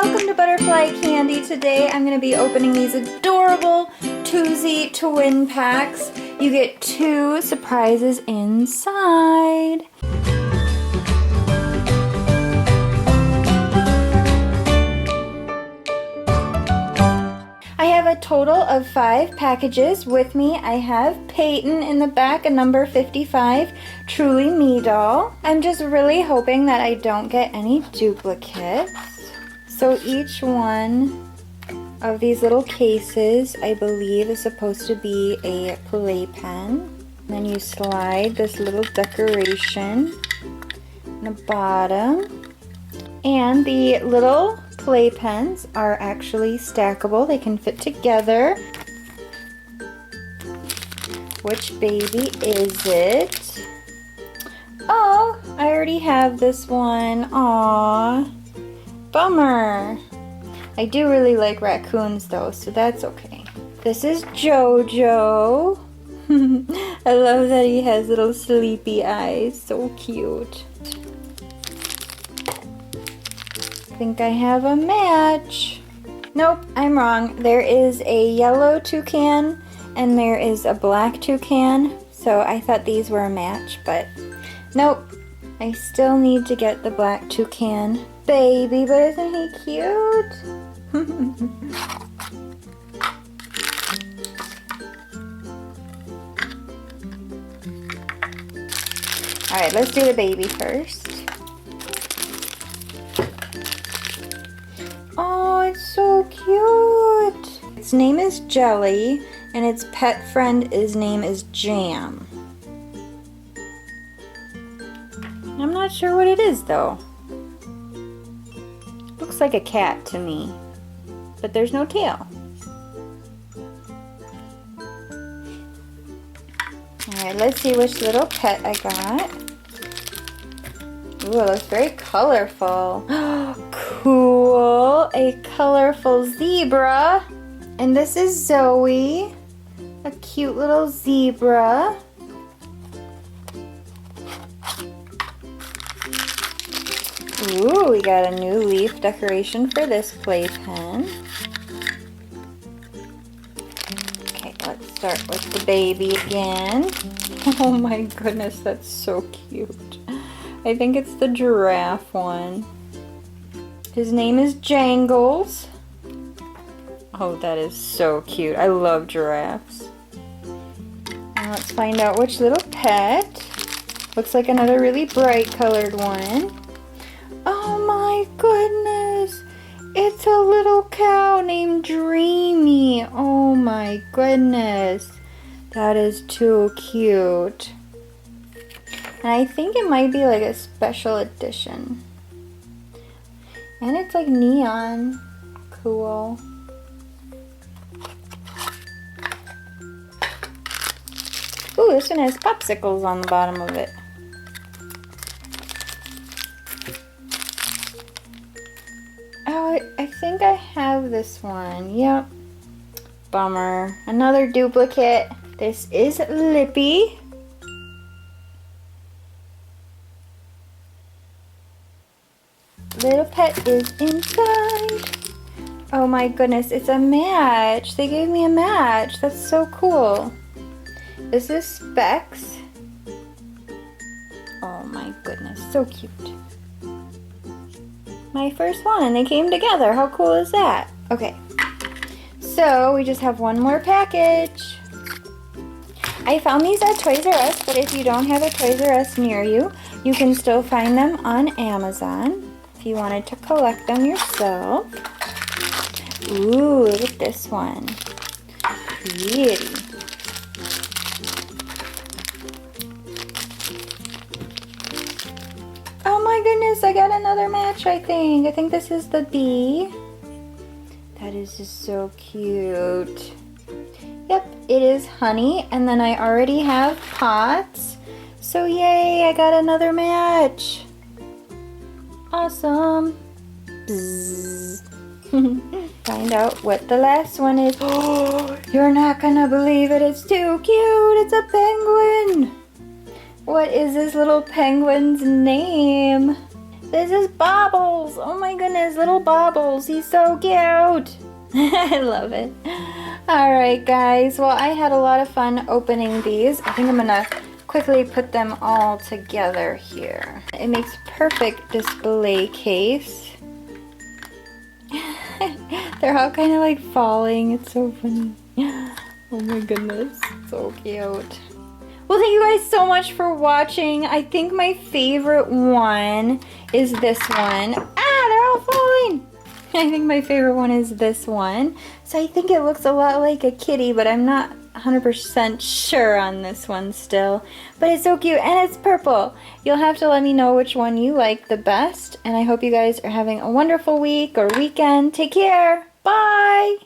welcome to Butterfly Candy. Today I'm going to be opening these adorable Twozie twin packs. You get 2 surprises inside. I have a total of 5 packages. With me I have Peyton in the back, a number 55 Truly Me doll. I'm just really hoping that I don't get any duplicates. So each one of these little cases, I believe, is supposed to be a playpen. Then you slide this little decoration in the bottom. And the little playpens are actually stackable. They can fit together. Which baby is it? Oh, I already have this one. Aww. Bummer. I do really like raccoons though, so that's okay. This is Jojo. I love that he has little sleepy eyes. So cute. I think I have a match. Nope, I'm wrong. There is a yellow toucan and there is a black toucan. So I thought these were a match, but nope. I still need to get the black toucan baby, but isn't he cute? Alright, let's do the baby first. Oh, it's so cute! Its name is Jelly, and its pet friend's name is Jam. I'm not sure what it is though. Looks like a cat to me, but there's no tail. Alright, let's see which little pet I got. Ooh, it looks very colorful. Cool! A colorful zebra. And this is Zoe. A cute little zebra. Ooh, we got a new leaf decoration for this playpen. Okay, let's start with the baby again. Oh my goodness, that's so cute. I think it's the giraffe one. His name is Jangles. Oh, that is so cute. I love giraffes. Now let's find out which little pet. Looks like another really bright colored one. Oh my goodness! It's a little cow named Dreamy. Oh my goodness. That is too cute. And I think it might be like a special edition. And it's like neon. Cool. Ooh, this one has popsicles on the bottom of it. Oh, I think I have this one. Yep. Bummer. Another duplicate. This is Lippy. Little pet is inside. Oh my goodness, it's a match. They gave me a match. That's so cool. This is Specs. Oh my goodness, so cute. My first one, and they came together. How cool is that? Okay, so we just have one more package. I found these at Toys R Us, but if you don't have a Toys R Us near you, you can still find them on Amazon if you wanted to collect them yourself. Ooh, look at this one. Pretty. Oh my goodness, I got another match, I think. I think this is the bee. That is just so cute. Yep, it is Honey, and then I already have Pots. So yay, I got another match. Awesome. Bzzz. Find out what the last one is. Oh, you're not gonna believe it. It's too cute. It's a penguin. What is this little penguin's name? This is Bobbles. Oh my goodness, little Bobbles. He's so cute. I love it. Alright guys, well I had a lot of fun opening these. I think I'm gonna quickly put them all together here. It makes perfect display case. They're all kind of like falling. It's so funny. Oh my goodness, so cute. Well, thank you guys so much for watching. I think my favorite one is this one. Ah, they're all falling. I think my favorite one is this one. So I think it looks a lot like a kitty, but I'm not 100% sure on this one still. But it's so cute, and it's purple. You'll have to let me know which one you like the best. And I hope you guys are having a wonderful week or weekend. Take care. Bye.